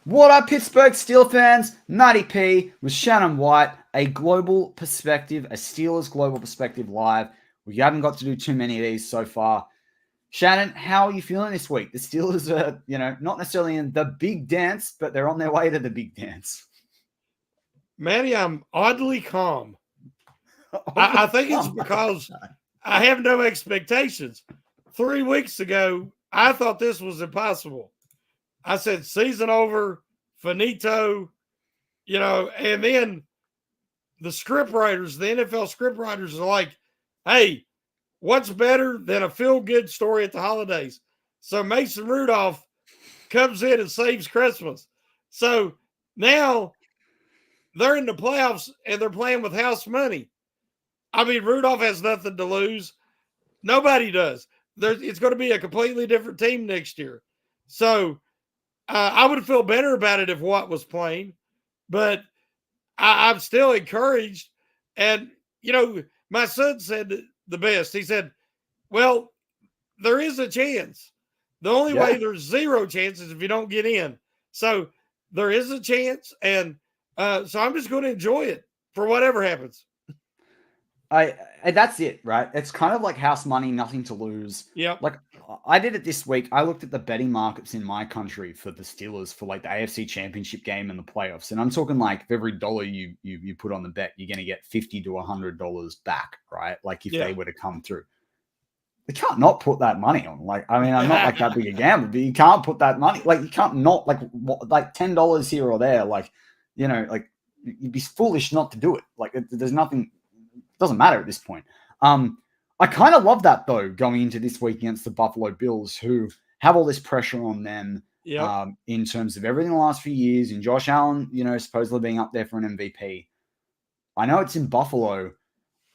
What up, Pittsburgh Steel fans? Matty P with Shannon White, a global perspective, a Steelers global perspective live. We haven't got to do too many of these so far. Shannon, how are you feeling this week? The Steelers are, not necessarily in the big dance, but they're on their way to the big dance. Matty, I'm oddly calm. I think it's because I have no expectations. 3 weeks ago, I thought this was impossible. I said, season over, finito, and then the script writers, the NFL script writers are like, hey, what's better than a feel-good story at the holidays? So Mason Rudolph comes in and saves Christmas. So now they're in the playoffs and they're playing with house money. I mean, Rudolph has nothing to lose. Nobody does. It's going to be a completely different team next year. So I would feel better about it if Watt was playing, but I'm still encouraged. And, my son said the best. He said, well, there is a chance. The only way there's zero chance is if you don't get in. So there is a chance. And so I'm just going to enjoy it for whatever happens. That's it, right? It's kind of like house money, nothing to lose. Yeah. Like I did it this week. I looked at the betting markets in my country for the Steelers for like the AFC Championship game and the playoffs, and I'm talking like for every dollar you put on the bet, you're going to get $50 to $100 back, right? Like if they were to come through. You can't not put that money on. Like, I mean, I'm not like that big a gambler, but you can't put that money. Like, you can't not like $10 here or there. Like, like you'd be foolish not to do it. Like, there's nothing. It doesn't matter at this point. I kind of love that though, going into this week against the Buffalo Bills, who have all this pressure on them in terms of everything the last few years, and Josh Allen, supposedly being up there for an MVP. I know it's in Buffalo.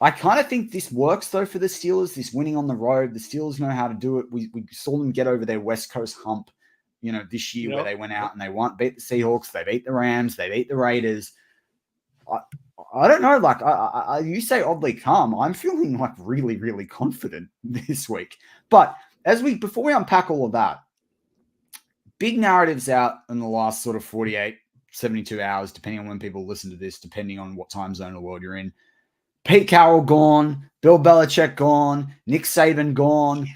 I kind of think this works though for the Steelers. This winning on the road, the Steelers know how to do it. We saw them get over their West Coast hump, this year where they went out and they beat the Seahawks, they beat the Rams, they beat the Raiders. I don't know. Like you say, oddly calm. I'm feeling like really, really confident this week. But before we unpack all of that, big narratives out in the last sort of 48, 72 hours, depending on when people listen to this, depending on what time zone of the world you're in. Pete Carroll gone, Bill Belichick gone, Nick Saban gone.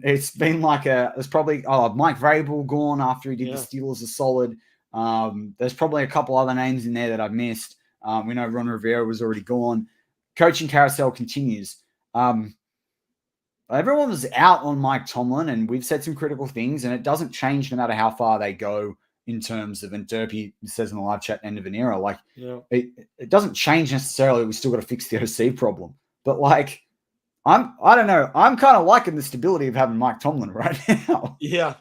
It's been like there's probably Mike Vrabel gone after he did the Steelers a solid. There's probably a couple other names in there that I've missed. We know Ron Rivera was already gone. Coaching carousel continues. Everyone was out on Mike Tomlin, and we've said some critical things, and it doesn't change no matter how far they go in terms of, and Derpy says in the live chat, end of an era. Like, it doesn't change necessarily. We still got to fix the OC problem. But like, I don't know. I'm kind of liking the stability of having Mike Tomlin right now. Yeah.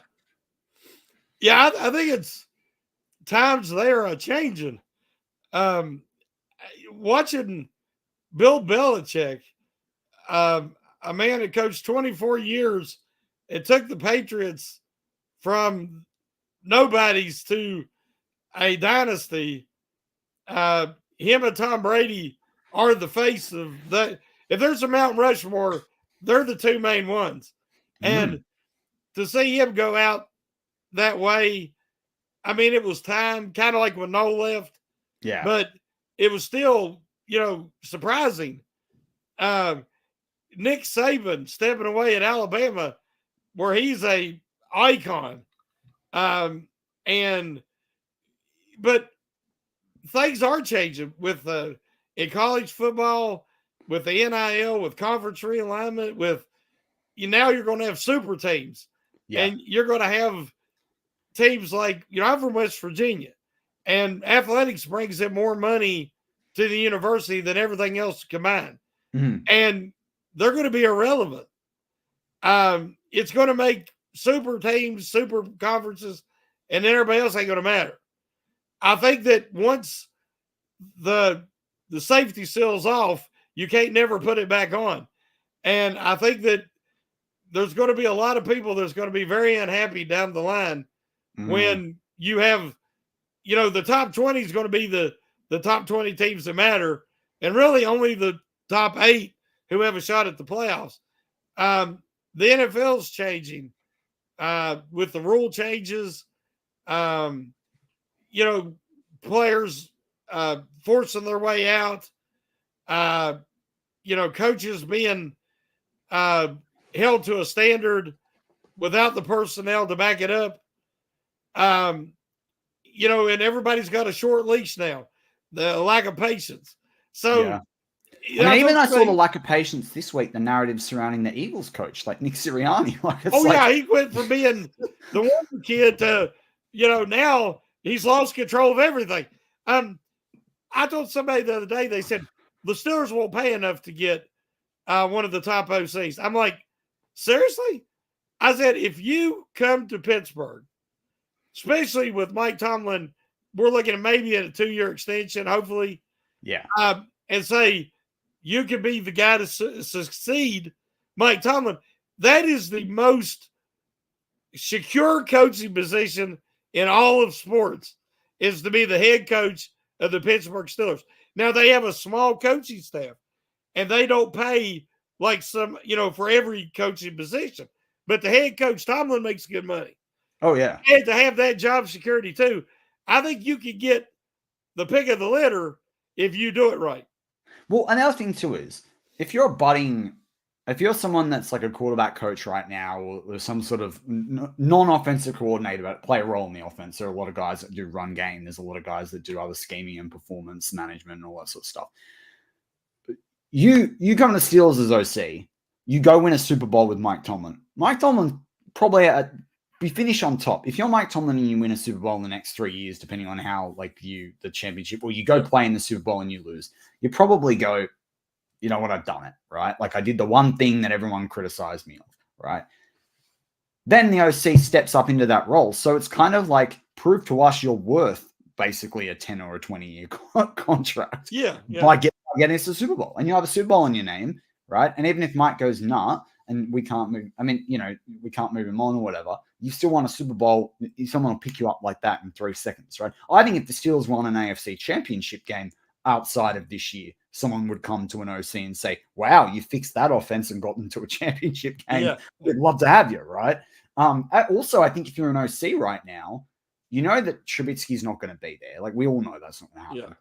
Yeah, I think it's times there are changing. Watching Bill Belichick, a man that coached 24 years, it took the Patriots from nobodies to a dynasty. Him and Tom Brady are the face of that. If there's a Mount Rushmore, they're the two main ones. And to see him go out that way, I mean, it was time, kind of like when Noel left. Yeah. But it was still, surprising. Nick Saban stepping away at Alabama, where he's a icon. But things are changing with in college football, with the NIL, with conference realignment, with now you're going to have super teams, and you're going to have teams like I'm from West Virginia, and athletics brings in more money to the university than everything else combined, and they're going to be irrelevant. It's going to make super teams, super conferences, and everybody else ain't going to matter. I think that once the safety seal's off, you can't never put it back on. And I think that there's going to be a lot of people that's going to be very unhappy down the line when you have, the top 20 is going to be the top 20 teams that matter, and really only the top 8 who have a shot at the playoffs. The NFL's changing with the rule changes. players forcing their way out, coaches being held to a standard without the personnel to back it up. And everybody's got a short leash now, the lack of patience. So, I saw the lack of patience this week, the narrative surrounding the Eagles coach, like Nick Sirianni. He went from being the one kid to, now he's lost control of everything. I told somebody the other day, they said, the Steelers won't pay enough to get one of the top OCs. I'm like, seriously? I said, if you come to Pittsburgh, especially with Mike Tomlin, we're looking at maybe at a 2-year extension, hopefully. Yeah. And say, you can be the guy to succeed Mike Tomlin. That is the most secure coaching position in all of sports, is to be the head coach of the Pittsburgh Steelers. Now, they have a small coaching staff, and they don't pay like some, for every coaching position. But the head coach, Tomlin, makes good money. Oh, yeah. And to have that job security, too. I think you could get the pick of the litter if you do it right. Well, another thing, too, is if you're someone that's like a quarterback coach right now, or some sort of non-offensive coordinator, but play a role in the offense. There are a lot of guys that do run game. There's a lot of guys that do other scheming and performance management and all that sort of stuff. You come to Steelers as OC, you go win a Super Bowl with Mike Tomlin. Mike Tomlin probably be finished on top. If you're Mike Tomlin and you win a Super Bowl in the next 3 years, depending on how the championship, or you go play in the Super Bowl and you lose, you probably go, you know what, I've done it, right? Like I did the one thing that everyone criticized me of, right? Then the OC steps up into that role. So it's kind of like, prove to us you're worth basically a 10 or a 20-year contract. Yeah. By getting us a Super Bowl. And you have a Super Bowl in your name, right? And even if Mike goes, nah, and we can't move, we can't move him on or whatever, you still want a Super Bowl. Someone will pick you up like that in 3 seconds, right? I think if the Steelers won an AFC championship game outside of this year, someone would come to an OC and say, wow, you fixed that offense and got them to a championship game. Yeah. We'd love to have you, right? Also, I think if you're an OC right now, you know that Trubisky's not going to be there. Like, we all know that's not going to happen. Yeah.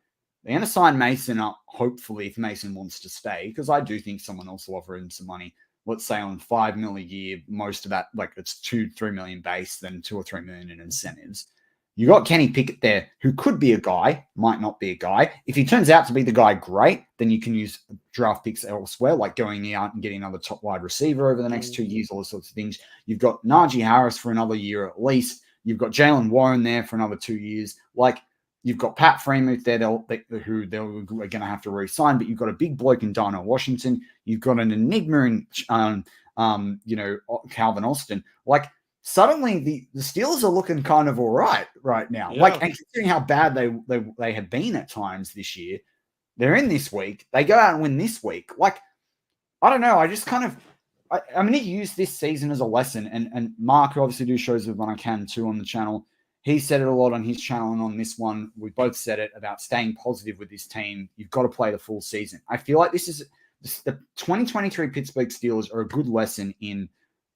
They're going to sign Mason up, hopefully, if Mason wants to stay, because I do think someone else will offer him some money. Let's say on $5 million a year, most of that, like it's $2-3 million base, then $2 or $3 million in incentives. You got Kenny Pickett there, who could be a guy, might not be a guy. If he turns out to be the guy, great. Then you can use draft picks elsewhere, like going out and getting another top wide receiver over the next 2 years, all those sorts of things. You've got Najee Harris for another year at least. You've got Jalen Warren there for another 2 years. Like, you've got Pat Freiermuth there, who they're going to have to re-sign, but you've got a big bloke in Darnell Washington. You've got an enigma in, Calvin Austin. Like, suddenly the Steelers are looking kind of all right now. Yeah. Like, and considering how bad they have been at times this year, they're in this week. They go out and win this week. Like, I don't know. I just kind of, I'm going to use this season as a lesson. And Mark, who obviously do shows with when I can too on the channel, he said it a lot on his channel, and on this one, we both said it about staying positive with this team. You've got to play the full season. I feel like this is the 2023 Pittsburgh Steelers are a good lesson in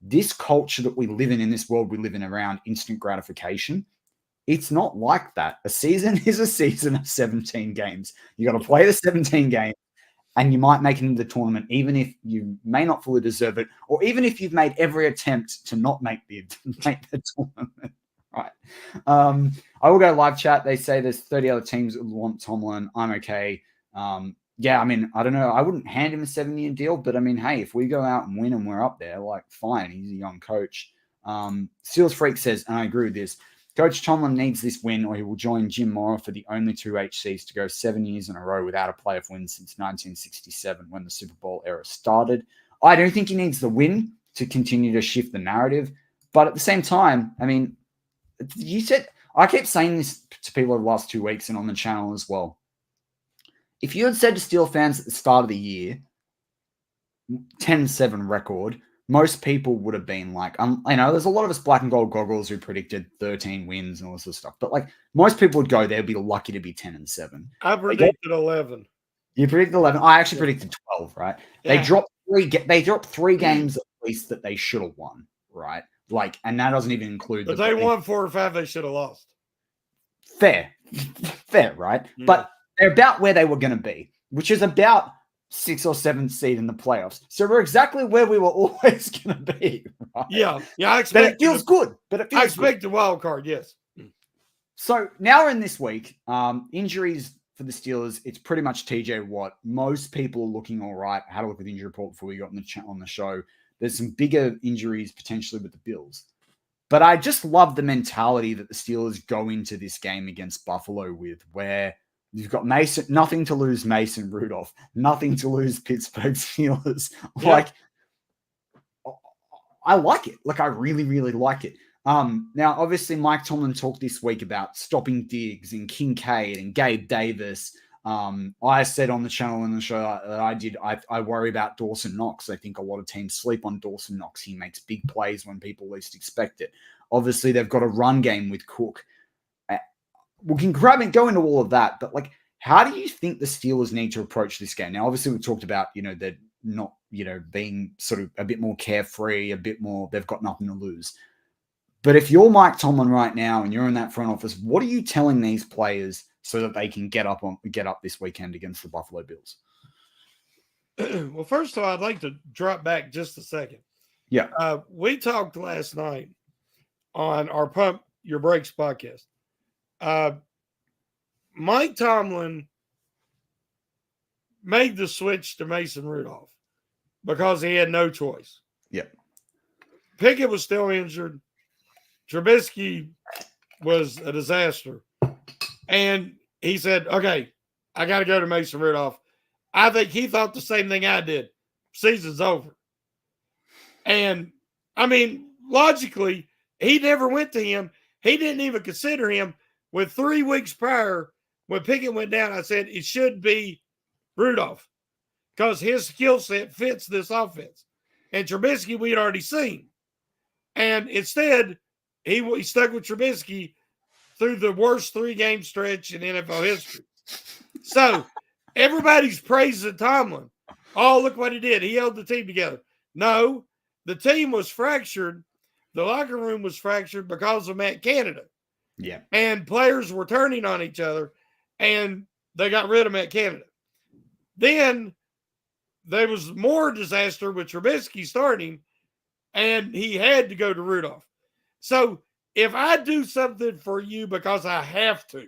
this culture that we live in this world we live in around instant gratification. It's not like that. A season is a season of 17 games. You got to play the 17 games, and you might make it into the tournament, even if you may not fully deserve it, or even if you've made every attempt to not make the tournament. Right. I will go live chat. They say there's 30 other teams that want Tomlin. I'm okay. Yeah, I mean, I don't know. I wouldn't hand him a 7-year deal, but I mean, hey, if we go out and win and we're up there, like, fine. He's a young coach. Steelers Freak says, and I agree with this, Coach Tomlin needs this win or he will join Jim Mora for the only 2 HCs to go 7 years in a row without a playoff win since 1967 when the Super Bowl era started. I don't think he needs the win to continue to shift the narrative. But at the same time, I mean, I keep saying this to people over the last 2 weeks and on the channel as well. If you had said to Steel fans at the start of the year, 10-7 record, most people would have been like, there's a lot of us black and gold goggles who predicted 13 wins and all this sort of stuff. But like, most people would go, they'd be lucky to be 10-7. I predicted 11. You predicted 11. I actually predicted 12, right? Yeah. They dropped 3 games at least that they should have won, right? Like, and that doesn't even include. But they won 4 or 5 they should have lost. Fair, right? Yeah. But they're about where they were going to be, which is about 6th or 7th seed in the playoffs. So we're exactly where we were always going to be, right? Yeah. I expect but it feels good. I expect the wild card, yes. So now we're in this week. Injuries for the Steelers, it's pretty much TJ Watt. Most people are looking all right. I had a look at the injury report before we got on the show. There's some bigger injuries potentially with the Bills. But I just love the mentality that the Steelers go into this game against Buffalo with, where you've got nothing to lose Mason Rudolph, nothing to lose Pittsburgh Steelers. Yeah. Like, I like it. Like, I really, really like it. Now, obviously, Mike Tomlin talked this week about stopping Diggs and Kincaid and Gabe Davis. I said on the channel in the show that I worry about Dawson Knox. I think a lot of teams sleep on Dawson Knox. He makes big plays when people least expect it. Obviously, they've got a run game with Cook. We can go into all of that, but like, how do you think the Steelers need to approach this game? Now, obviously, we talked about, they're not, being sort of a bit more carefree, a bit more, they've got nothing to lose. But if you're Mike Tomlin right now and you're in that front office, what are you telling these players so that they can get up this weekend against the Buffalo Bills? Well, first of all, I'd like to drop back just a second. Yeah. We talked last night on our Pump Your Brakes podcast. Mike Tomlin made the switch to Mason Rudolph because he had no choice. Yeah. Pickett was still injured. Trubisky was a disaster. And he said, okay, I got to go to Mason Rudolph. I think he thought the same thing I did. Season's over. And, I mean, logically, he never went to him. He didn't even consider him. With 3 weeks prior, when Pickett went down, I said it should be Rudolph because his skill set fits this offense. And Trubisky we'd already seen. And instead, he stuck with Trubisky through the worst 3-game stretch in NFL history. So everybody's praising Tomlin. Oh, look what he did. He held the team together. No, the team was fractured. The locker room was fractured because of Matt Canada. Yeah. And players were turning on each other, and they got rid of Matt Canada. Then there was more disaster with Trubisky starting, and he had to go to Rudolph. So if I do something for you because I have to,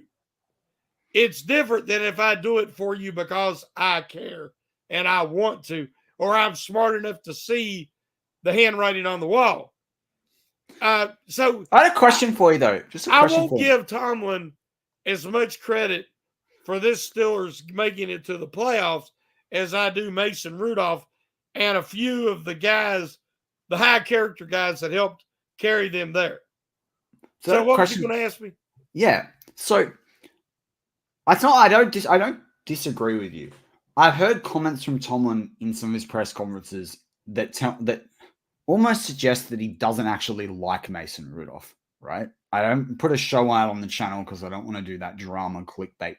it's different than if I do it for you because I care and I want to, or I'm smart enough to see the handwriting on the wall. So I had a question for you, though. I won't give Tomlin as much credit for this Steelers making it to the playoffs as I do Mason Rudolph and a few of the guys, the high character guys that helped carry them there. So what were you going to ask me? Yeah. So I don't disagree with you. I've heard comments from Tomlin in some of his press conferences that almost suggest that he doesn't actually like Mason Rudolph, right? I don't put a show out on the channel because I don't want to do that drama clickbait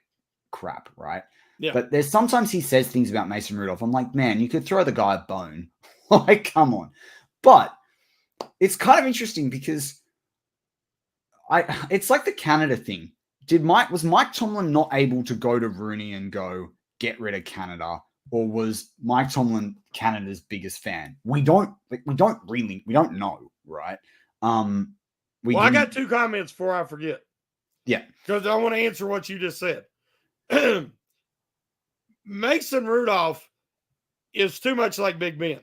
crap, right? Yeah. But there's sometimes he says things about Mason Rudolph. I'm like, man, you could throw the guy a bone. Like, come on. But it's kind of interesting because it's like the Canada thing. Was Mike Tomlin not able to go to Rooney and go get rid of Canada, or was Mike Tomlin Canada's biggest fan? We don't know, right? I got 2 comments before I forget. Yeah, because I want to answer what you just said. Mason Rudolph is too much like Big Ben.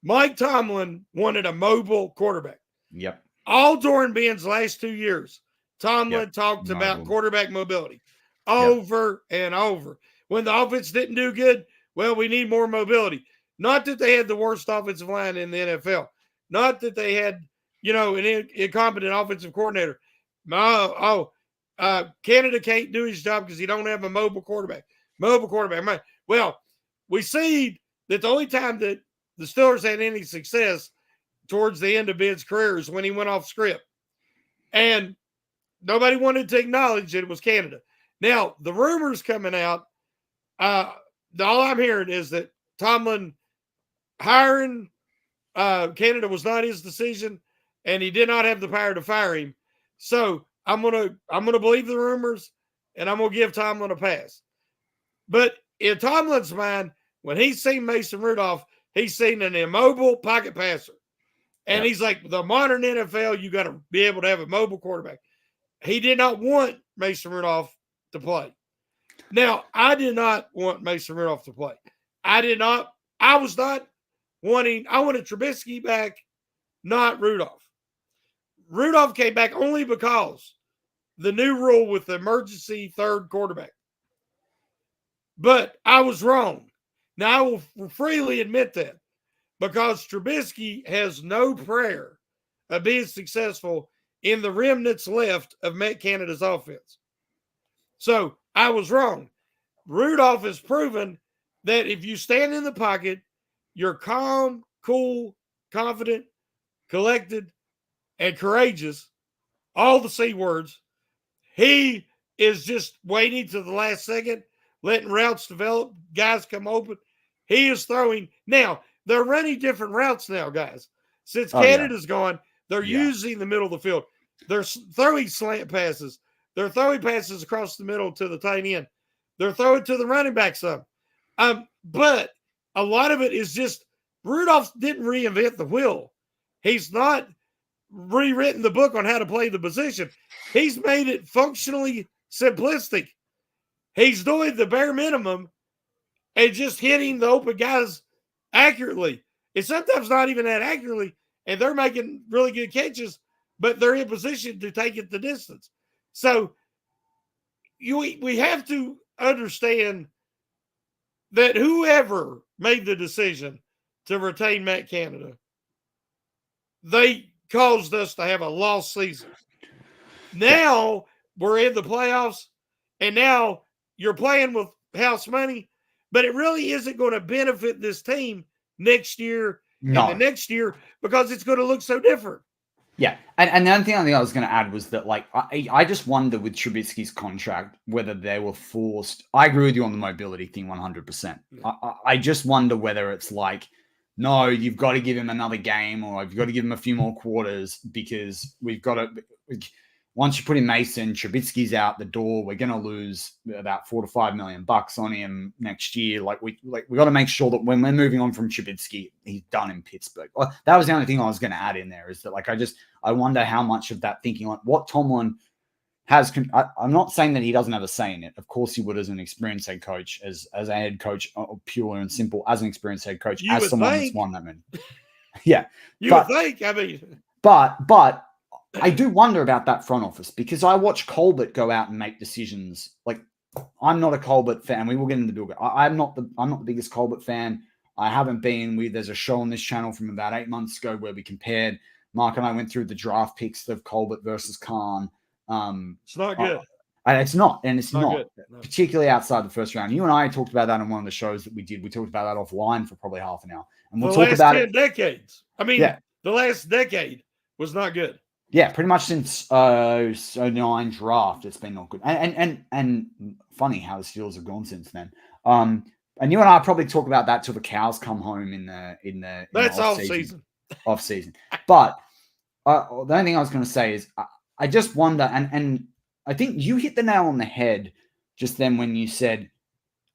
Mike Tomlin wanted a mobile quarterback. Yep. All during Ben's last 2 years, Tomlin talked about quarterback mobility over and over. When the offense didn't do good, well, we need more mobility. Not that they had the worst offensive line in the NFL. Not that they had, an incompetent offensive coordinator. Canada can't do his job because he don't have a mobile quarterback. Well, we see that the only time that the Steelers had any success towards the end of Ben's career is when he went off script. And nobody wanted to acknowledge that it was Canada. Now, the rumors coming out, all I'm hearing is that Tomlin hiring Canada was not his decision, and he did not have the power to fire him. So I'm gonna believe the rumors, and I'm gonna give Tomlin a pass. But in Tomlin's mind, when he's seen Mason Rudolph, he's seen an immobile pocket passer. And he's like, the modern NFL, you got to be able to have a mobile quarterback. He did not want Mason Rudolph to play. Now, I did not want Mason Rudolph to play. I was not wanting, I wanted Trubisky back, not Rudolph. Rudolph came back only because the new rule with the emergency third quarterback. But I was wrong. Now, I will freely admit that because Trubisky has no prayer of being successful in the remnants left of Matt Canada's offense. So I was wrong. Rudolph has proven that if you stand in the pocket, you're calm, cool, confident, collected, and courageous, all the C words. He is just waiting to the last second, letting routes develop, guys come open. He is throwing. Now, they're running different routes now, guys. Since Canada's gone, they're using the middle of the field. They're throwing slant passes. They're throwing passes across the middle to the tight end. They're throwing to the running back some. But a lot of it is just Rudolph didn't reinvent the wheel. He's not rewritten the book on how to play the position. He's made it functionally simplistic. He's doing the bare minimum and just hitting the open guys accurately. It's sometimes not even that accurately, and they're making really good catches, but they're in position to take it the distance. So we have to understand that whoever made the decision to retain Matt Canada, they caused us to have a lost season. Now we're in the playoffs, and now you're playing with house money, but it really isn't going to benefit this team next year and the next year because it's going to look so different. Yeah. And the other thing I was going to add was that, like, I just wonder with Trubisky's contract whether they were forced. I agree with you on the mobility thing 100%. I just wonder whether it's like, no, you've got to give him another game or you've got to give him a few more quarters because we've got to. Once you put in Mason, Trubisky's out the door. We're going to lose about $4 to $5 million on him next year. We got to make sure that when we're moving on from Trubisky, he's done in Pittsburgh. Well, that was the only thing I was going to add in there is that I wonder how much of that thinking, like what Tomlin has. I'm not saying that he doesn't have a say in it. Of course, he would as an experienced head coach, as a head coach, pure and simple, as an experienced head coach, as someone that's won that many. Yeah, would think. I mean, but. I do wonder about that front office because I watch Colbert go out and make decisions. Like, I'm not a Colbert fan. We will get into the Bill. I'm not the biggest Colbert fan. I haven't been. There's a show on this channel from about 8 months ago where we compared. Mark and I went through the draft picks of Colbert versus Khan. It's not good. It's not, and it's not no. particularly outside the first round. You and I talked about that in one of the shows that we did. We talked about that offline for probably half an hour, and we'll talk about it. Decades. I mean, the last decade was not good. Yeah, pretty much since 09 draft, it's been not good. And funny how the Steelers have gone since then. And you and I probably talk about that till the cows come home in the that's off season. Off season. But the only thing I was going to say is I just wonder, and I think you hit the nail on the head just then when you said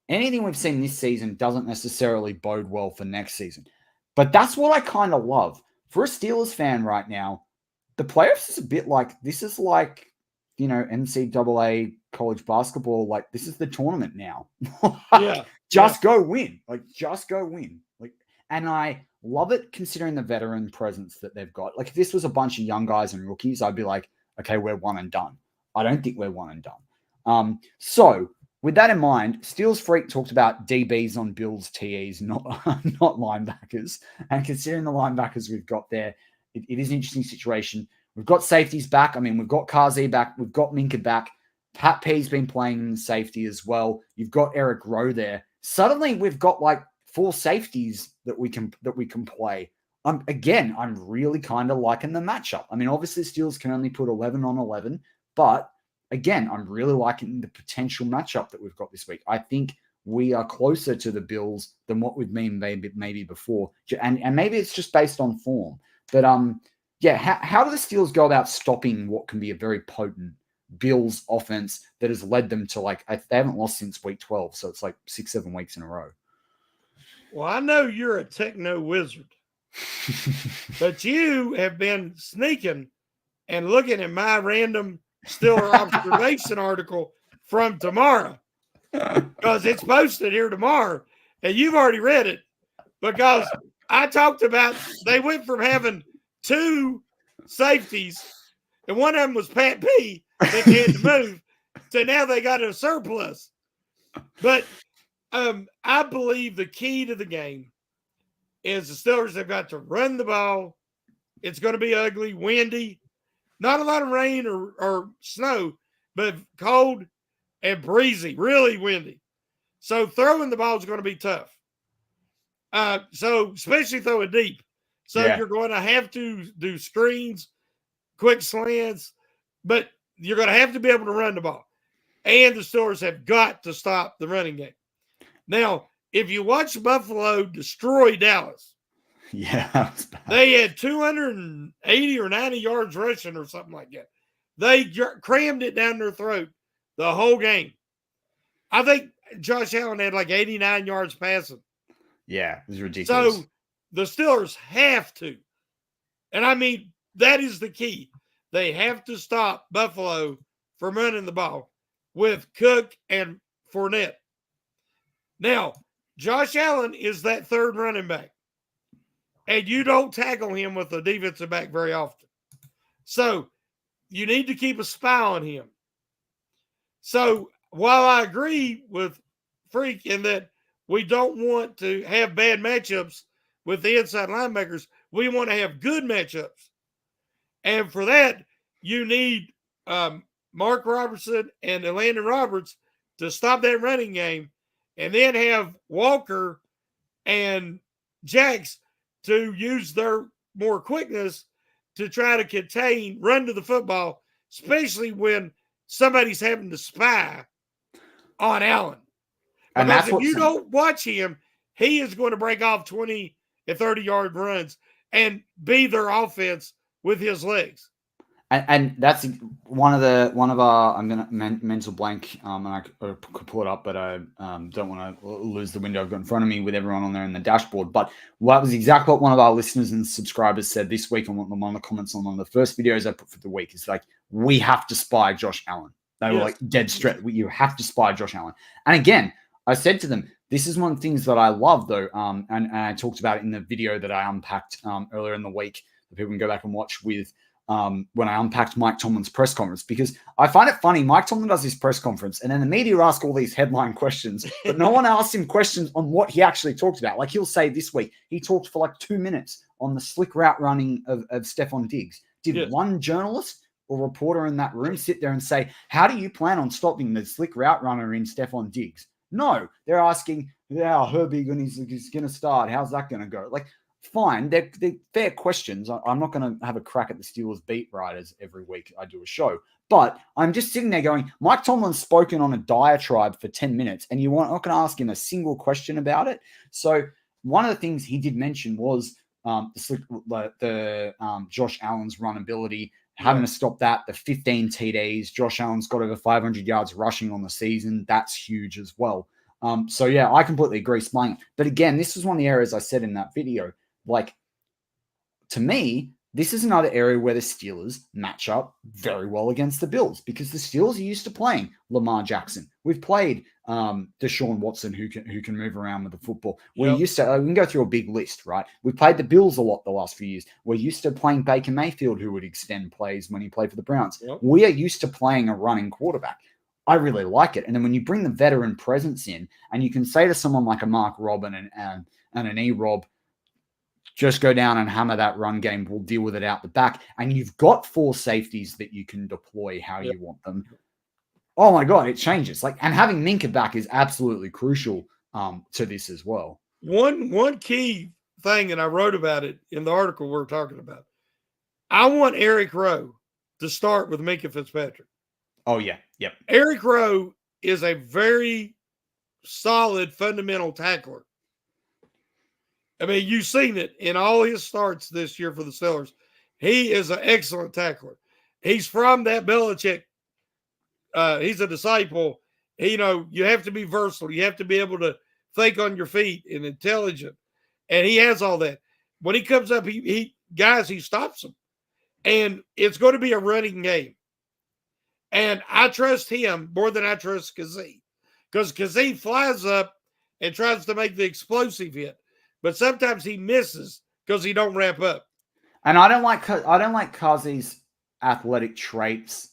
anything we've seen this season doesn't necessarily bode well for next season. But that's what I kind of love. For a Steelers fan right now, the playoffs is a bit like, this is like, NCAA college basketball. Like, this is the tournament now. Go win. Just go win. And I love it considering the veteran presence that they've got. Like, if this was a bunch of young guys and rookies, I'd be like, okay, we're one and done. I don't think we're one and done. So with that in mind, Steelers Freak talked about DBs on Bills TEs, not linebackers. And considering the linebackers we've got there, it is an interesting situation. We've got safeties back. I mean, we've got Kazi back. We've got Minka back. Pat P's been playing in safety as well. You've got Eric Rowe there. Suddenly, we've got like 4 safeties that we can play. Again, I'm really kind of liking the matchup. I mean, obviously, Steelers can only put 11 on 11, but again, I'm really liking the potential matchup that we've got this week. I think we are closer to the Bills than what we've been maybe before, and maybe it's just based on form. But how do the Steelers go about stopping what can be a very potent Bills offense that has led them to they haven't lost since week 12. So it's like 6-7 weeks in a row. Well, I know you're a techno wizard, but you have been sneaking and looking at my random Steeler observation article from tomorrow because it's posted here tomorrow, and you've already read it because I talked about they went from having 2 safeties, and one of them was Pat P that they had to move, to now they got a surplus. But I believe the key to the game is the Steelers have got to run the ball. It's going to be ugly, windy, not a lot of rain or snow, but cold and breezy, really windy. So throwing the ball is going to be tough. So especially throwing deep. So you're going to have to do screens, quick slants, but you're going to have to be able to run the ball. And the Steelers have got to stop the running game. Now, if you watch Buffalo destroy Dallas, they had 280 or 90 yards rushing or something like that. They crammed it down their throat the whole game. I think Josh Allen had like 89 yards passing. Yeah, it was ridiculous. So the Steelers have to. And I mean, that is the key. They have to stop Buffalo from running the ball with Cook and Fournette. Now, Josh Allen is that third running back. And you don't tackle him with a defensive back very often. So you need to keep a spy on him. So while I agree with Freak in that we don't want to have bad matchups with the inside linebackers, we want to have good matchups. And for that, you need Mark Robertson and Landon Roberts to stop that running game, and then have Walker and Jax to use their more quickness to try to contain, run to the football, especially when somebody's having to spy on Allen. And because if you don't watch him, he is going to break off 20 and 30-yard runs and be their offense with his legs. And that's one of our, I'm going to mental blank, and I could pull it up, but I don't want to lose the window I've got in front of me with everyone on there in the dashboard. But that was exactly what one of our listeners and subscribers said this week on one of the comments on one of the first videos I put for the week. It's like, we have to spy Josh Allen. They were like dead straight. You have to spy Josh Allen. And again, I said to them, this is one of the things that I love, though, and I talked about it in the video that I unpacked earlier in the week that people can go back and watch with when I unpacked Mike Tomlin's press conference, because I find it funny. Mike Tomlin does his press conference, and then the media ask all these headline questions, but no one asks him questions on what he actually talked about. Like he'll say this week, he talked for like 2 minutes on the slick route running of Stephon Diggs. Did one journalist or reporter in that room sit there and say, how do you plan on stopping the slick route runner in Stephon Diggs? No, they're asking, Herbie is going to start. How's that going to go? Like, fine, they're fair questions. I'm not going to have a crack at the Steelers beat writers every week I do a show. But I'm just sitting there going, Mike Tomlin's spoken on a diatribe for 10 minutes, and you're not going to ask him a single question about it. So one of the things he did mention was Josh Allen's run ability, having to stop that, the 15 TDs. Josh Allen's got over 500 yards rushing on the season. That's huge as well. So, yeah, I completely agree spying it. But again, this was one of the areas I said in that video. Like, to me, this is another area where the Steelers match up very well against the Bills, because the Steelers are used to playing Lamar Jackson. We've played Deshaun Watson, who can move around with the football. We're used to, we can go through a big list, right? We've played the Bills a lot the last few years. We're used to playing Baker Mayfield, who would extend plays when he played for the Browns. We are used to playing a running quarterback. I really like it. And then when you bring the veteran presence in, and you can say to someone like a Mark Robin and an E-Rob, just go down and hammer that run game. We'll deal with it out the back. And you've got 4 safeties that you can deploy how you want them. Oh my God, it changes. Like, and having Minka back is absolutely crucial to this as well. One key thing, and I wrote about it in the article we're talking about. I want Eric Rowe to start with Minka Fitzpatrick. Oh, yeah. Yep. Eric Rowe is a very solid fundamental tackler. I mean, you've seen it in all his starts this year for the Steelers. He is an excellent tackler. He's from that Belichick he's a disciple. You have to be versatile. You have to be able to think on your feet and intelligent. And he has all that. When he comes up, he stops them. And it's going to be a running game. And I trust him more than I trust Kazee. Because Kazee flies up and tries to make the explosive hit. But sometimes he misses because he don't wrap up. And I don't like Kazee's athletic traits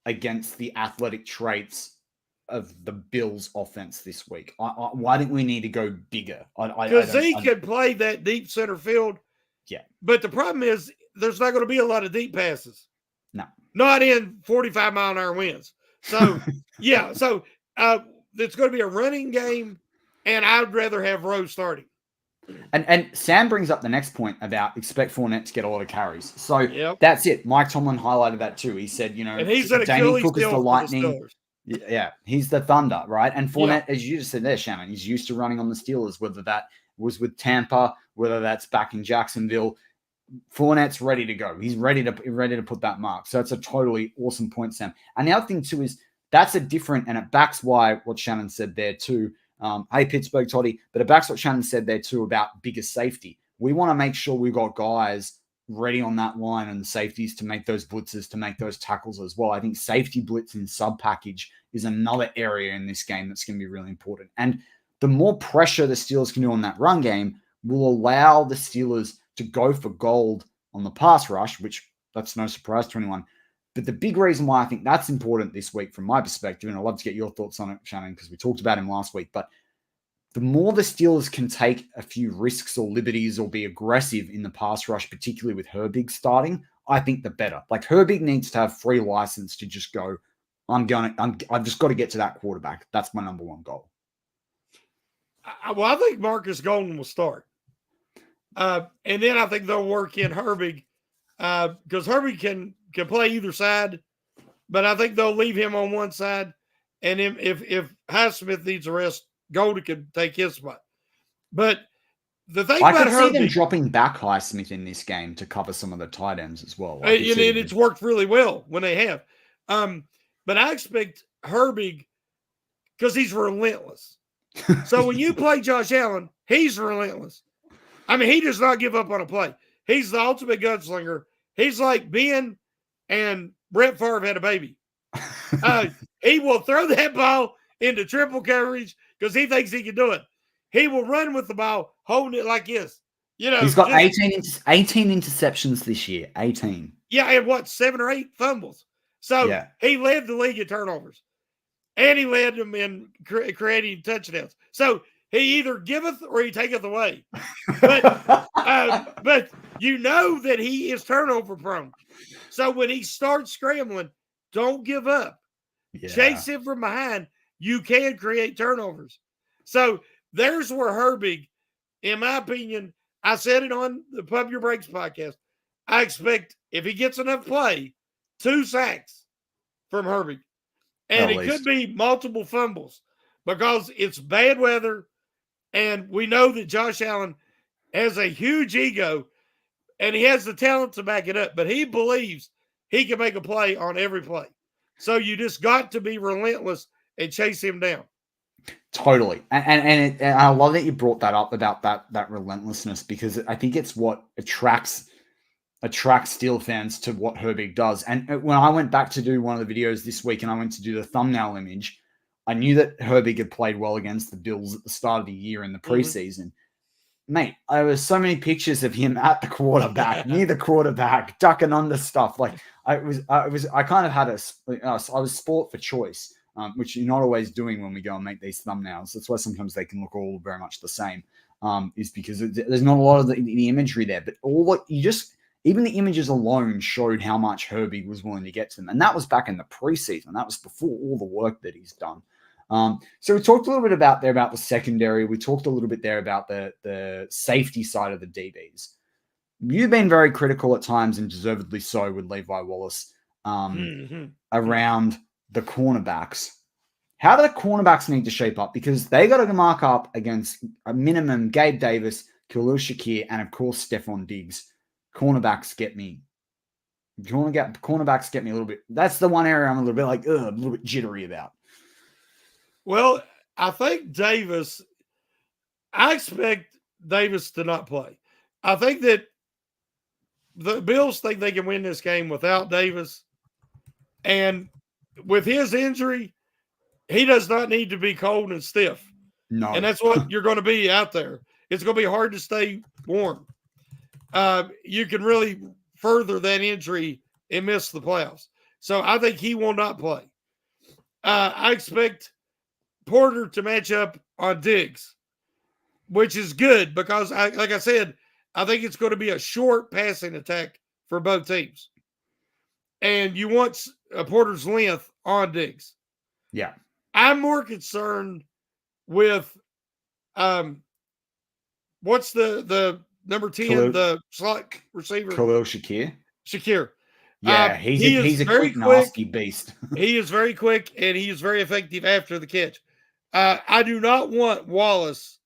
against the athletic traits of the Bills' offense this week. Why didn't we need to go bigger? Kazee can play that deep center field. Yeah. But the problem is there's not going to be a lot of deep passes. No. Not in 45-mile-an-hour winds. So, yeah. So, it's going to be a running game, and I'd rather have Rose starting. And Sam brings up the next point about expect Fournette to get a lot of carries. So That's it. Mike Tomlin highlighted that too. He said, and he's an Achilles Cook is heel the Lightning. Yeah, he's the Thunder, right? And Fournette, as you just said there, Shannon, he's used to running on the Steelers, whether that was with Tampa, whether that's back in Jacksonville. Fournette's ready to go. He's ready to put that mark. So it's a totally awesome point, Sam. And the other thing too is that's a different, and it backs what Shannon said there too. Hey, Pittsburgh, Toddy, but it backs what Shannon said there too about bigger safety. We want to make sure we've got guys ready on that line and safeties to make those blitzes, to make those tackles as well. I think safety blitz in sub package is another area in this game that's going to be really important. And the more pressure the Steelers can do on that run game will allow the Steelers to go for gold on the pass rush, which that's no surprise to anyone. But the big reason why I think that's important this week from my perspective, and I'd love to get your thoughts on it, Shannon, because we talked about him last week, but the more the Steelers can take a few risks or liberties or be aggressive in the pass rush, particularly with Herbig starting, I think the better. Like Herbig needs to have free license to just go, I've just got to get to that quarterback. That's my number one goal. Well, I think Marcus Golden will start. And then I think they'll work in Herbig because Herbig can play either side, but I think they'll leave him on one side. And if Highsmith needs a rest, Golden can take his spot. But the thing about Herbig, I could see them dropping back Highsmith in this game to cover some of the tight ends as well. And it's worked really well when they have. But I expect Herbig because he's relentless. So when you play Josh Allen, he's relentless. I mean, he does not give up on a play. He's the ultimate gunslinger. He's like Ben and Brett Favre had a baby. He will throw that ball into triple coverage because he thinks he can do it. He will run with the ball, holding it like this. He's got 18 interceptions this year. 18. Yeah, and 7 or 8 fumbles. So he led the league in turnovers. And he led them in creating touchdowns. So he either giveth or he taketh away. But you know that he is turnover prone. So when he starts scrambling, don't give up. Yeah. Chase him from behind. You can create turnovers. So there's where Herbig, in my opinion, I said it on the Pump Your Brakes podcast. I expect if he gets enough play, 2 sacks from Herbig. And it could be multiple fumbles because it's bad weather. And we know that Josh Allen has a huge ego and he has the talent to back it up, but he believes he can make a play on every play. So you just got to be relentless and chase him down. Totally. And I love that you brought that up about that relentlessness because I think it's what attracts Steel fans to what Herbig does. And when I went back to do one of the videos this week and I went to do the thumbnail image, I knew that Herbig had played well against the Bills at the start of the year in the preseason. Mate, there were so many pictures of him at the quarterback, near the quarterback, ducking under stuff. Like I was sport for choice, which you're not always doing when we go and make these thumbnails. That's why sometimes they can look all very much the same, is because there's not a lot of the imagery there. But even the images alone showed how much Herbig was willing to get to them. And that was back in the preseason. That was before all the work that he's done. So we talked a little bit about the secondary. We talked a little bit there about the safety side of the DBs. You've been very critical at times, and deservedly so, with Levi Wallace around the cornerbacks. How do the cornerbacks need to shape up? Because they got to mark up against a minimum Gabe Davis, Khalil Shakir, and of course Stephon Diggs. Cornerbacks get me. Cornerbacks get me a little bit. That's the one area I'm a little bit like, a little bit jittery about. Well, I think Davis. I expect Davis to not play. I think that the Bills think they can win this game without Davis, and with his injury, he does not need to be cold and stiff. No, and that's what you're going to be out there. It's going to be hard to stay warm. You can really further that injury and miss the playoffs. So I think he will not play. I expect Porter to match up on Diggs, which is good because, like I said, I think it's going to be a short passing attack for both teams. And you want Porter's length on Diggs. Yeah. I'm more concerned with what's the number 10, the slot receiver? Khalil Shakir. Yeah, he's a quick, nasty beast. He is very quick, and he is very effective after the catch. I do not want Wallace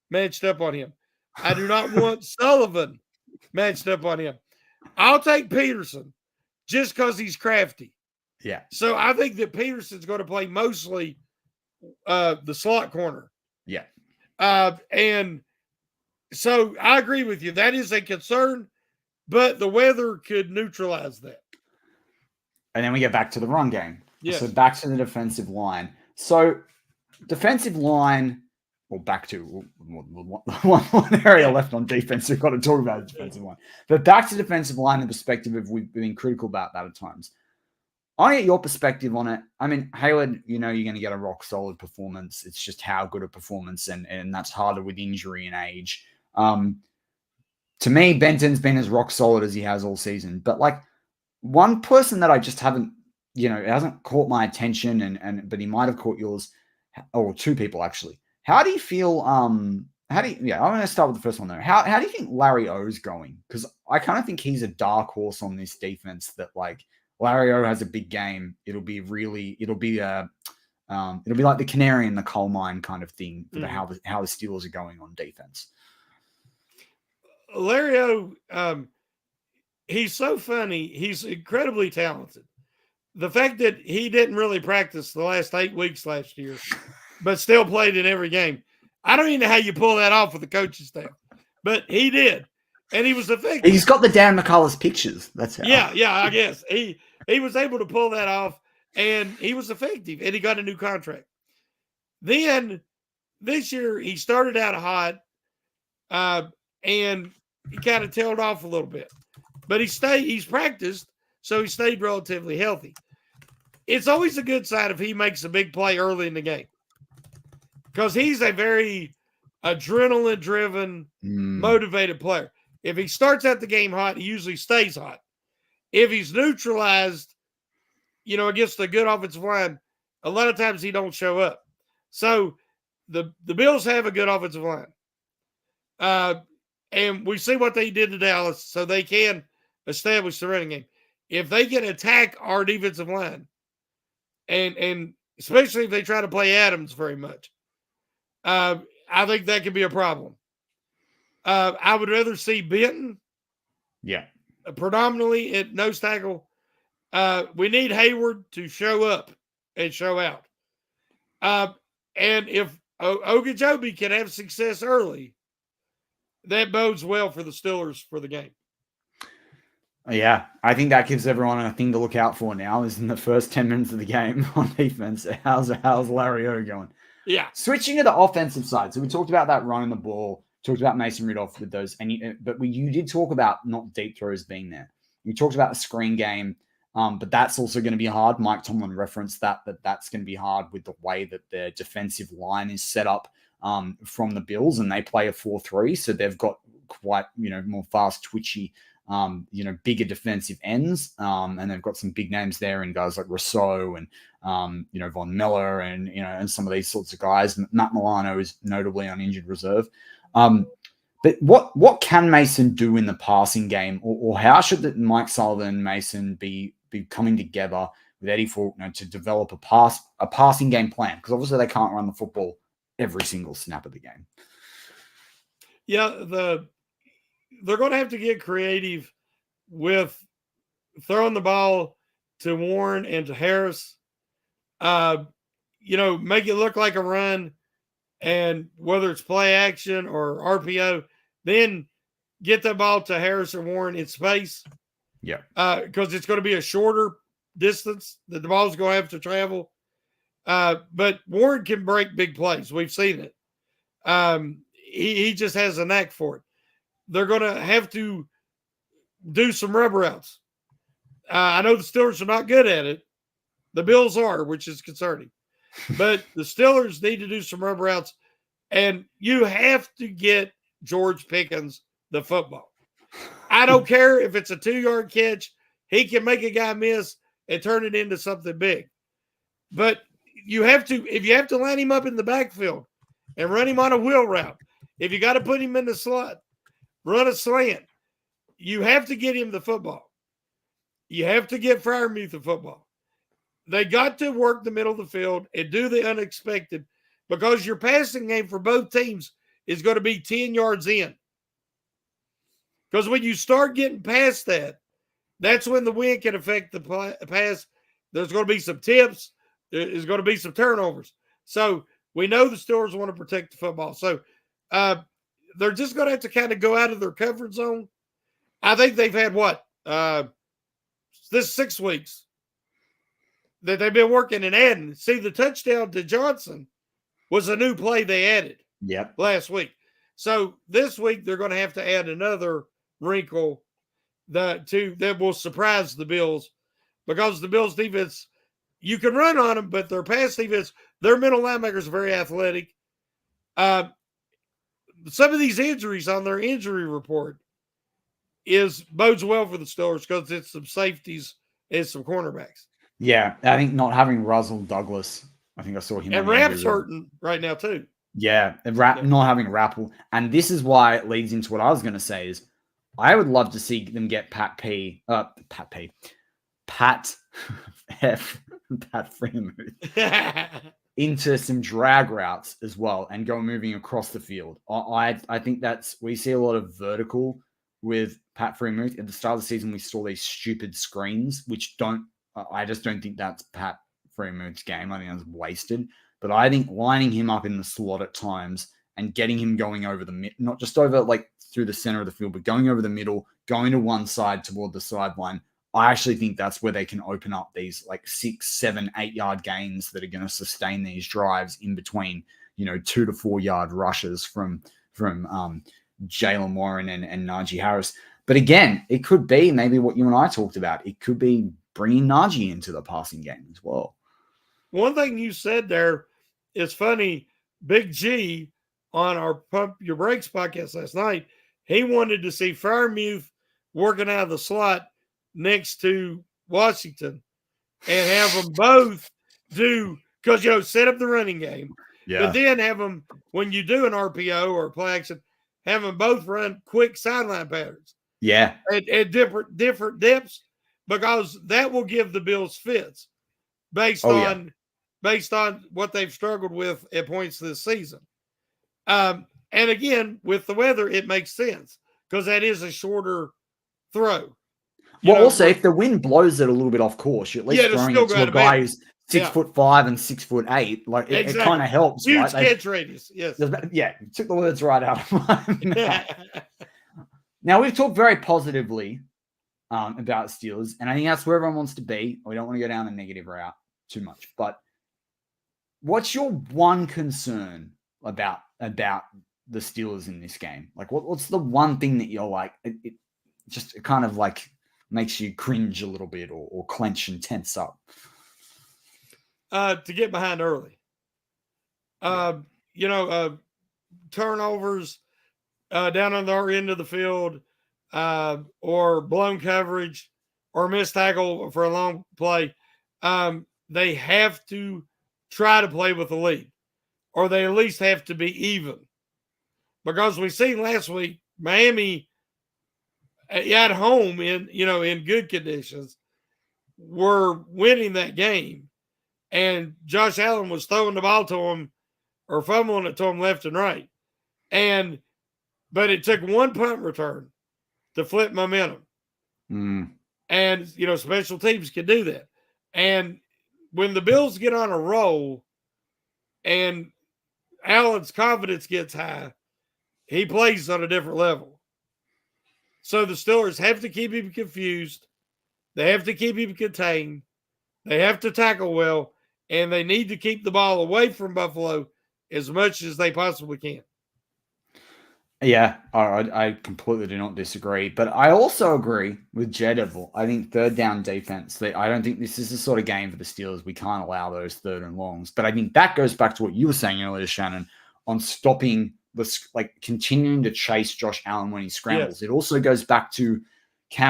matched up on him. I do not want Sullivan matched up on him. I'll take Peterson just because he's crafty. Yeah. So I think that Peterson's going to play mostly the slot corner. Yeah. And so I agree with you. That is a concern, but the weather could neutralize that. And then we get back to the run game. Yes. So back to the defensive line. So defensive line, or back to one area left on defense. We've got to talk about the defensive line. But back to defensive line, the perspective of we've been critical about that at times. I get your perspective on it. I mean, Hayward, you're going to get a rock solid performance. It's just how good a performance, and that's harder with injury and age. To me, Benton's been as rock solid as he has all season. But like one person that I just haven't, it hasn't caught my attention, but he might have caught yours, or two people actually. How do you feel? I'm going to start with the first one though. How do you think Larry O's going? Because I kind of think he's a dark horse on this defense that like. Larry O has a big game. It'll be like the canary in the coal mine kind of thing for how the Steelers are going on defense. Larry O, he's so funny. He's incredibly talented. The fact that he didn't really practice the last 8 weeks last year, but still played in every game. I don't even know how you pull that off with the coaching staff, but he did. And he was effective. He's got the Dan McCullers pictures. That's how. Yeah, I guess. He was able to pull that off, and he was effective, and he got a new contract. Then this year, he started out hot, and he kind of tailed off a little bit. But he's practiced, so he stayed relatively healthy. It's always a good sign if he makes a big play early in the game because he's a very adrenaline-driven, motivated player. If he starts out the game hot, he usually stays hot. If he's neutralized, against a good offensive line, a lot of times he don't show up. So the Bills have a good offensive line. And we see what they did to Dallas, so they can establish the running game. If they can attack our defensive line, and especially if they try to play Adams very much, I think that could be a problem. I would rather see Benton. Yeah. Predominantly at nose tackle. We need Hayward to show up and show out. And if Ogunjobi can have success early, that bodes well for the Steelers for the game. Yeah, I think that gives everyone a thing to look out for now is in the first 10 minutes of the game on defense. How's Larry O going? Yeah. Switching to the offensive side. So we talked about that running the ball. Talked about Mason Rudolph with those, but you did talk about not deep throws being there. You talked about the screen game, but that's also going to be hard. Mike Tomlin referenced that's going to be hard with the way that their defensive line is set up from the Bills, and they play a 4-3, so they've got quite more fast, twitchy, bigger defensive ends, and they've got some big names there, and guys like Rousseau and Von Miller and some of these sorts of guys. Matt Milano is notably on injured reserve. But what can Mason do in the passing game, or how should Mike Sullivan and Mason be coming together with Eddie Faulkner to develop a passing game plan? Because obviously they can't run the football every single snap of the game. Yeah, they're going to have to get creative with throwing the ball to Warren and to Harris. Make it look like a run, and whether it's play action or RPO, then get the ball to Harris or Warren in space. Yeah. Because it's going to be a shorter distance that the ball's going to have to travel. But Warren can break big plays. We've seen it. He just has a knack for it. They're going to have to do some rubber routes. I know the Steelers are not good at it. The Bills are, which is concerning. But the Steelers need to do some rubber routes, and you have to get George Pickens the football. I don't care if it's a 2-yard catch. He can make a guy miss and turn it into something big. But if you have to line him up in the backfield and run him on a wheel route, if you got to put him in the slot, run a slant, you have to get him the football. You have to get Freiermuth the football. They got to work the middle of the field and do the unexpected, because your passing game for both teams is going to be 10 yards in. Because when you start getting past that, that's when the wind can affect the pass. There's going to be some tips. There's going to be some turnovers. So we know the Steelers want to protect the football. So they're just going to have to kind of go out of their comfort zone. I think they've had this 6 weeks that they've been working and adding. See, the touchdown to Johnson was a new play they added last week. So this week they're going to have to add another wrinkle that will surprise the Bills, because the Bills defense, you can run on them, but their pass defense, their middle linebackers are very athletic. Some of these injuries on their injury report bodes well for the Steelers, because it's some safeties and some cornerbacks. Yeah, I think not having Russell Douglas, I think I saw him. And Rapp's hurting right now too. Yeah, not having Rappel. And this is why it leads into what I was going to say is, I would love to see them get Pat Freiermuth into some drag routes as well, and go moving across the field. I think we see a lot of vertical with Pat Freiermuth. At the start of the season, we saw these stupid screens, which I just don't think that's Pat Freiermuth's game. I think that's wasted. But I think lining him up in the slot at times and getting him going over the mid, not just over like through the center of the field, but going over the middle, going to one side toward the sideline. I actually think that's where they can open up these like 6, 7, 8 yard gains that are going to sustain these drives in between, 2 to 4 yard rushes from Jaylen Warren and Najee Harris. But again, it could be maybe what you and I talked about. It could be bringing Najee into the passing game as well. One thing you said there is funny. Big G on our Pump Your Brakes podcast last night, he wanted to see Freiermuth working out of the slot next to Washington and have them both do, because, set up the running game. Yeah. But then have them, when you do an RPO or play action, have them both run quick sideline patterns. Yeah. At different depths, because that will give the Bills fits based on what they've struggled with at points this season. And again, with the weather, it makes sense, because that is a shorter throw. Also, if the wind blows it a little bit off course, you're at least throwing it to a guy who's 6'5" and 6'8". Like it kind of helps. Huge catch radius. Yes. Yeah, you took the words right out of my mouth. Now we've talked very positively about Steelers, and I think that's where everyone wants to be. We don't want to go down the negative route too much. But what's your one concern about the Steelers in this game? Like, what's the one thing that you're like, it just kind of like makes you cringe a little bit or clench and tense up? To get behind early. Turnovers down on the end of the field, or blown coverage, or missed tackle for a long play. They have to try to play with the lead, or they at least have to be even. Because we seen last week, Miami at home in good conditions were winning that game, and Josh Allen was throwing the ball to him or fumbling it to him left and right. But it took one punt return to flip momentum. And, special teams can do that. And when the Bills get on a roll and Allen's confidence gets high, he plays on a different level. So the Steelers have to keep him confused. They have to keep him contained. They have to tackle well, and they need to keep the ball away from Buffalo as much as they possibly can. Yeah, I completely do not disagree. But I also agree with Jedevil. I think third down defense, I don't think this is the sort of game for the Steelers. We can't allow those third and longs. But I think that goes back to what you were saying earlier, Shannon, on stopping continuing to chase Josh Allen when he scrambles. Yes. It also goes back to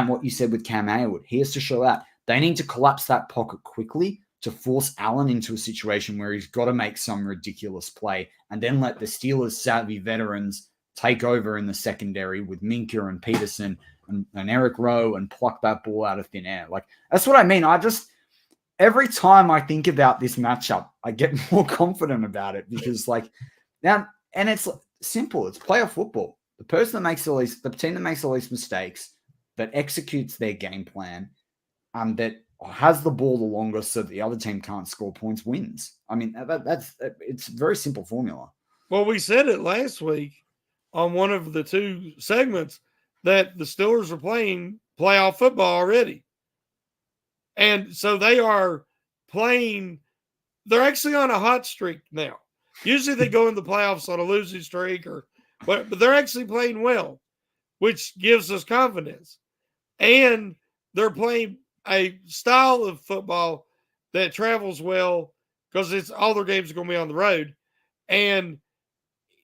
what you said with Cam Hayward. He has to show out. They need to collapse that pocket quickly to force Allen into a situation where he's got to make some ridiculous play and then let the Steelers' savvy veterans take over in the secondary with Minka and Peterson and Eric Rowe and pluck that ball out of thin air. That's what I mean. Every time I think about this matchup, I get more confident about it because now, and it's simple. It's playoff football. The team that makes the least mistakes, that executes their game plan, that has the ball the longest so the other team can't score points wins. I mean, it's a very simple formula. Well, we said it last week on one of the two segments that the Steelers are playing playoff football already. And so they are playing, they're actually on a hot streak now. Usually they go in the playoffs on a losing streak, but they're actually playing well, which gives us confidence. And they're playing a style of football that travels well because it's all their games are going to be on the road. And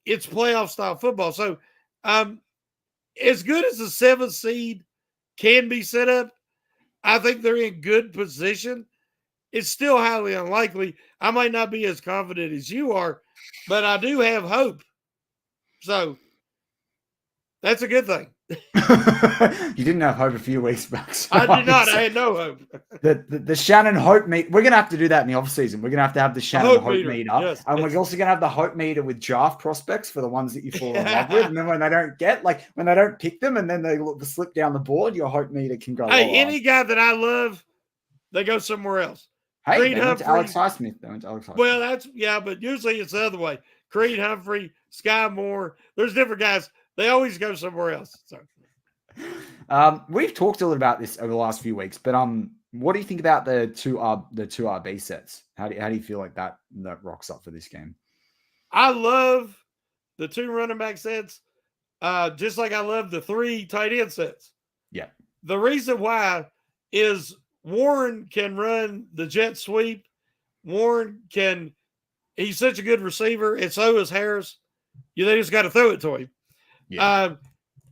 it's playoff style football. So as good as the 7th seed can be set up, I think they're in good position. It's still highly unlikely. I might not be as confident as you are, but I do have hope. So that's a good thing. You didn't have hope a few weeks back. So I did not. I had no hope. The Shannon hope meet. We're going to have to do that in the offseason. We're going to have the Shannon hope meter. Yes, and we're also going to have the hope meter with draft prospects for the ones that you fall in love with. And then when they don't when they don't pick them and then they slip down the board, your hope meter can go. Hey, any guy that I love, they go somewhere else. Hey, Creed they went to Alex Highsmith. Well, but usually it's the other way. Creed Humphrey, Sky Moore. There's different guys. They always go somewhere else. So. We've talked a little about this over the last few weeks, but what do you think about the two RB sets? How do you feel like that rocks up for this game? I love the 2 running back sets, just like I love the 3 tight end sets. Yeah. The reason why is Warren can run the jet sweep. He's such a good receiver, and so is Harris. They just got to throw it to him. Yeah.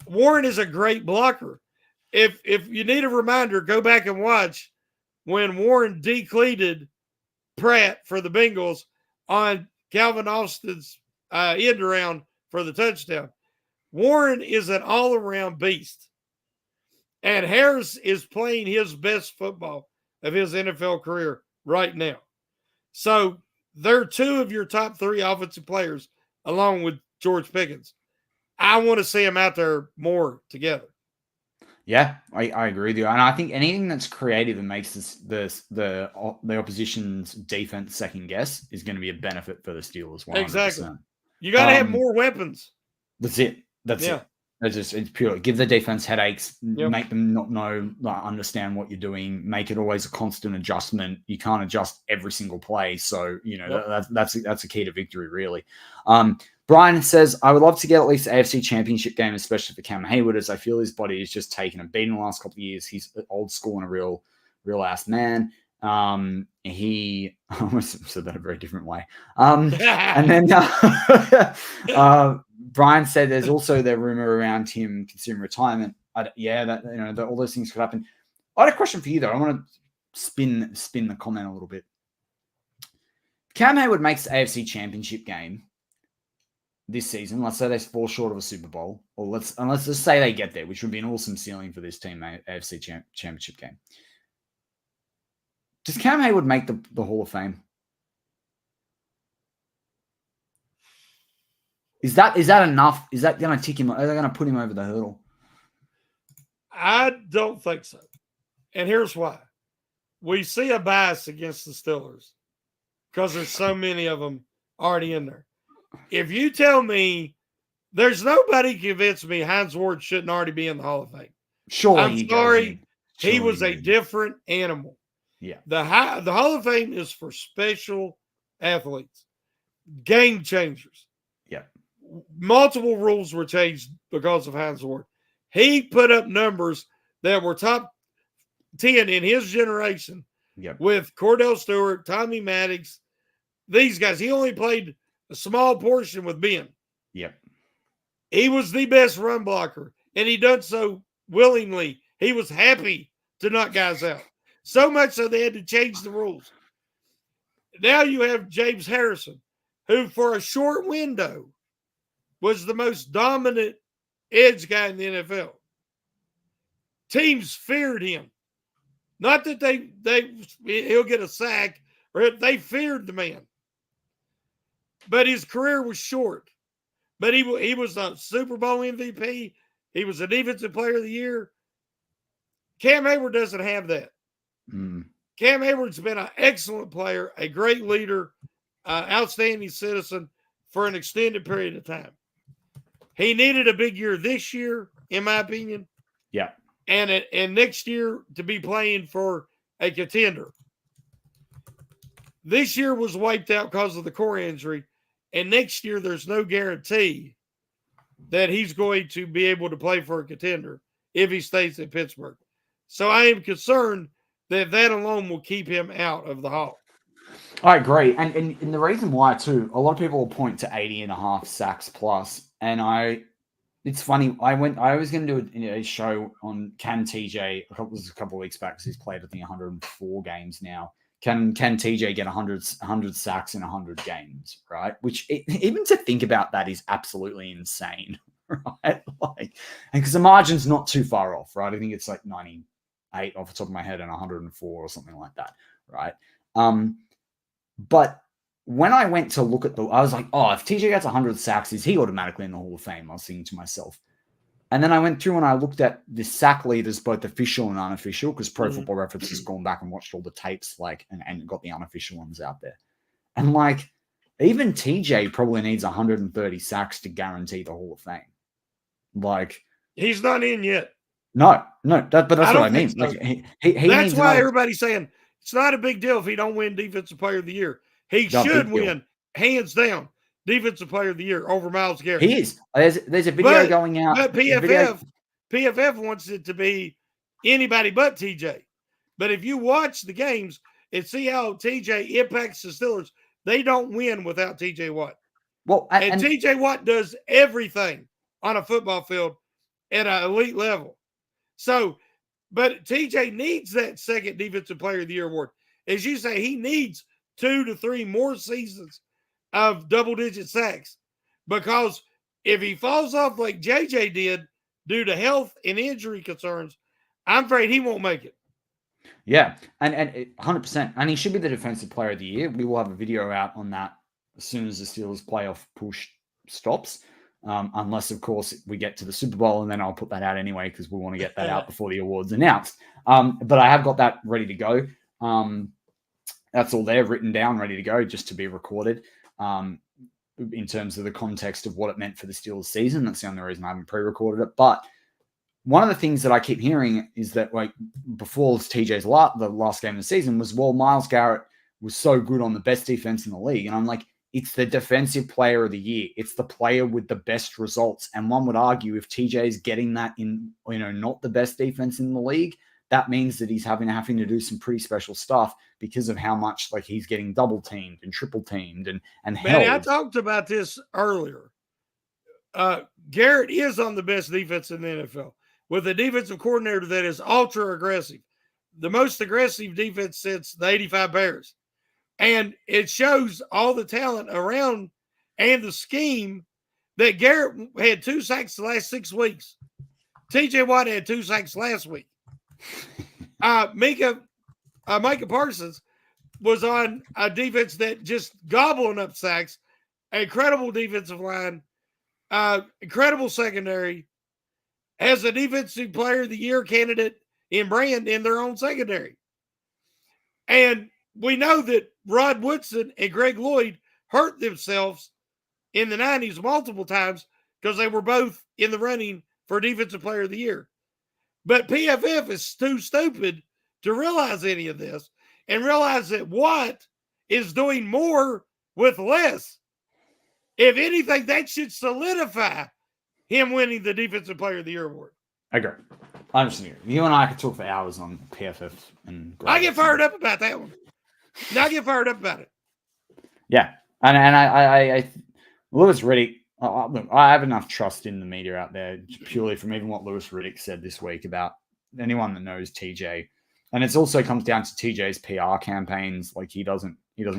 Warren is a great blocker. If you need a reminder, go back and watch when Warren decleated Pratt for the Bengals on Calvin Austin's end around for the touchdown. Warren is an all-around beast. And Harris is playing his best football of his NFL career right now. So they're 2 of your top 3 offensive players, along with George Pickens. I want to see them out there more together. Yeah, I agree with you. And I think anything that's creative and makes the opposition's defense second guess is going to be a benefit for the Steelers. 100%. Exactly. You got to have more weapons. That's it. It. It's pure. Give the defense headaches. Yep. Make them not understand what you're doing. Make it always a constant adjustment. You can't adjust every single play. So that's a key to victory, really. Brian says, I would love to get at least an AFC Championship game, especially for Cam Hayward, as I feel his body has just taken a beating the last couple of years. He's old school and a real ass man. He I almost said that a very different way. And then Brian said there's also the rumor around him considering retirement. That all those things could happen. I had a question for you though. I want to spin the comment a little bit. Cam Hayward makes the AFC Championship game this season. Let's say they fall short of a Super Bowl, or let's just say they get there, which would be an awesome ceiling for this team, AFC Championship game. Does Cam Hayward make the Hall of Fame? Is that enough? Is that going to tick him? Are they going to put him over the hurdle? I don't think so. And here's why. We see a bias against the Steelers because there's so many of them already in there. If you tell me there's nobody convinced me Hines Ward shouldn't already be in the Hall of Fame. Surely I'm sorry. He was a in. different animal. Yeah. The Hall of Fame is for special athletes, game changers. Yeah. Multiple rules were changed because of Hines Ward. He put up numbers that were top 10 in his generation with Cordell Stewart, Tommy Maddox, these guys. He only played a small portion with Ben. Yep. He was the best run blocker, and he done so willingly. He was happy to knock guys out. So much so they had to change the rules. Now you have James Harrison, who for a short window was the most dominant edge guy in the NFL. Teams feared him. Not that he'll get a sack, or they feared the man. But his career was short. But he was a Super Bowl MVP. He was a Defensive Player of the Year. Cam Hayward doesn't have that. Cam Hayward's been an excellent player, a great leader, outstanding citizen for an extended period of time. He needed a big year this year, in my opinion. Yeah. And next year to be playing for a contender. This year was wiped out because of the core injury. And next year, there's no guarantee that he's going to be able to play for a contender if he stays in Pittsburgh. So I am concerned that alone will keep him out of the Hall. I agree. And the reason why, too, a lot of people will point to 80.5 sacks plus. And it's funny. I was going to do a show on can TJ, it was a couple of weeks back because he's played, I think, 104 games now. Can TJ get 100 sacks in 100 games, right? Which even to think about that is absolutely insane, right? Like, because the margin's not too far off, right? I think it's like 98 off the top of my head and 104 or something like that, right? But when I went to look at I was like, oh, if TJ gets 100 sacks, is he automatically in the Hall of Fame? I was thinking to myself. And then I went through and I looked at the sack leaders, both official and unofficial, because Pro Football Reference has gone back and watched all the tapes, and got the unofficial ones out there. And even TJ probably needs 130 sacks to guarantee the Hall of Fame. He's not in yet. No, but that's what I mean. So. He that's why everybody's saying it's not a big deal if he don't win Defensive Player of the Year. He should win, hands down, Defensive Player of the Year over Myles Garrett. He is. There's a video going out. But PFF wants it to be anybody but TJ. But if you watch the games and see how TJ impacts the Steelers, they don't win without TJ Watt. Well, and TJ Watt does everything on a football field at an elite level. So, but TJ needs that second Defensive Player of the Year award. As you say, he needs 2 to 3 more seasons of double-digit sacks, because if he falls off like JJ did due to health and injury concerns, I'm afraid he won't make it. Yeah, and 100%. And he should be the Defensive Player of the Year. We will have a video out on that as soon as the Steelers playoff push stops, unless, of course, we get to the Super Bowl, and then I'll put that out anyway because we want to get that out before the awards announced. But I have got that ready to go. That's all there, written down, ready to go, just to be recorded. In terms of the context of what it meant for the Steelers season. That's the only reason I haven't pre-recorded it. But one of the things that I keep hearing is that, before TJ's the last game of the season was, well, Myles Garrett was so good on the best defense in the league. And I'm like, it's the Defensive Player of the Year. It's the player with the best results. And one would argue if TJ is getting that in, not the best defense in the league, that means that he's having to do some pretty special stuff because of how much he's getting double teamed and triple teamed and held. Man, I talked about this earlier. Garrett is on the best defense in the NFL with a defensive coordinator that is ultra aggressive, the most aggressive defense since the 85 Bears. And it shows all the talent around and the scheme that Garrett had 2 sacks the last 6 weeks. TJ Watt had 2 sacks last week. Micah Parsons was on a defense that just gobbling up sacks, incredible defensive line, incredible secondary, as a Defensive Player of the Year candidate in brand in their own secondary. And we know that Rod Woodson and Greg Lloyd hurt themselves in the 90s multiple times because they were both in the running for Defensive Player of the Year. But PFF is too stupid to realize any of this and realize that Watt is doing more with less. If anything, that should solidify him winning the Defensive Player of the Year award. I agree. I understand. You and I could talk for hours on PFF and I get fired up about that one. Now I get fired up about it. Yeah. And I Lewis Riddick, look, I have enough trust in the media out there purely from even what Lewis Riddick said this week about anyone that knows TJ. And it also comes down to TJ's PR campaigns. Like he doesn't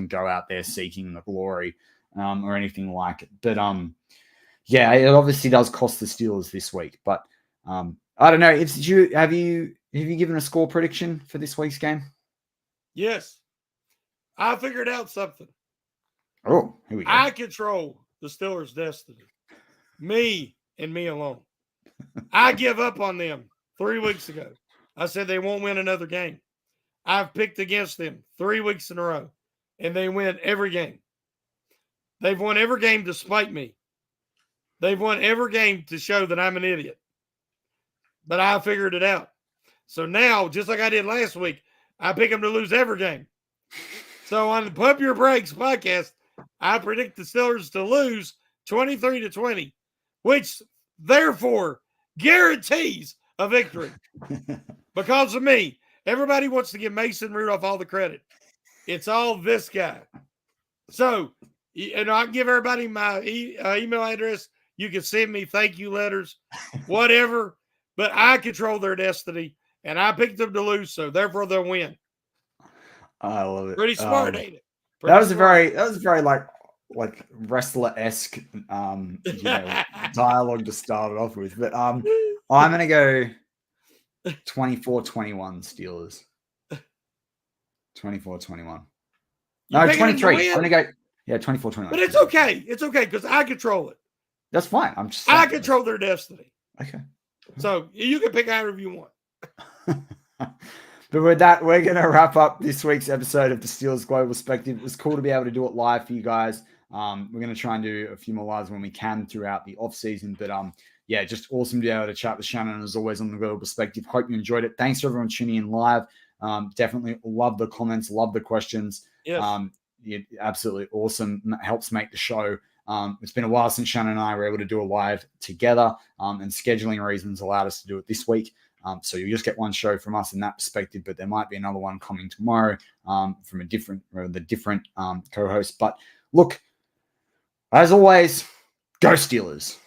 go out there seeking the glory or anything like it. But yeah, it obviously does cost the Steelers this week. But I don't know. Have you given a score prediction for this week's game? Yes. I figured out something. Oh, here we go. I control the Steelers' destiny. Me and me alone. I give up on them 3 weeks ago. I said they won't win another game. I've picked against them 3 weeks in a row, and they win every game. They've won every game despite me. They've won every game to show that I'm an idiot. But I figured it out. So now, just like I did last week, I pick them to lose every game. So on the Pump Your Brakes podcast, I predict the Steelers to lose 23-20, which therefore guarantees a victory. Because of me, everybody wants to give Mason Rudolph all the credit. It's all this guy. So, and I can give everybody my email address. You can send me thank you letters, whatever. But I control their destiny, and I picked them to lose, so therefore they'll win. I love it. Pretty smart, ain't it? That was a very like wrestler-esque dialogue to start it off with. But I'm gonna go 24-21 Steelers. 24-21. No, 23. I'm gonna go 24-21. But it's okay. It's okay because I control it. That's fine. I control their destiny. Okay. So you can pick however you want. But with that, we're going to wrap up this week's episode of the Steelers Global Perspective. It was cool to be able to do it live for you guys. We're going to try and do a few more lives when we can throughout the off season. But yeah, just awesome to be able to chat with Shannon as always on the Global Perspective. Hope you enjoyed it. Thanks to everyone tuning in live. Definitely love the comments, love the questions. Yes. Absolutely awesome. Helps make the show. It's been a while since Shannon and I were able to do a live together, and scheduling reasons allowed us to do it this week. So you'll just get one show from us in that perspective, but there might be another one coming tomorrow from the different co-host. But look, as always, go Steelers.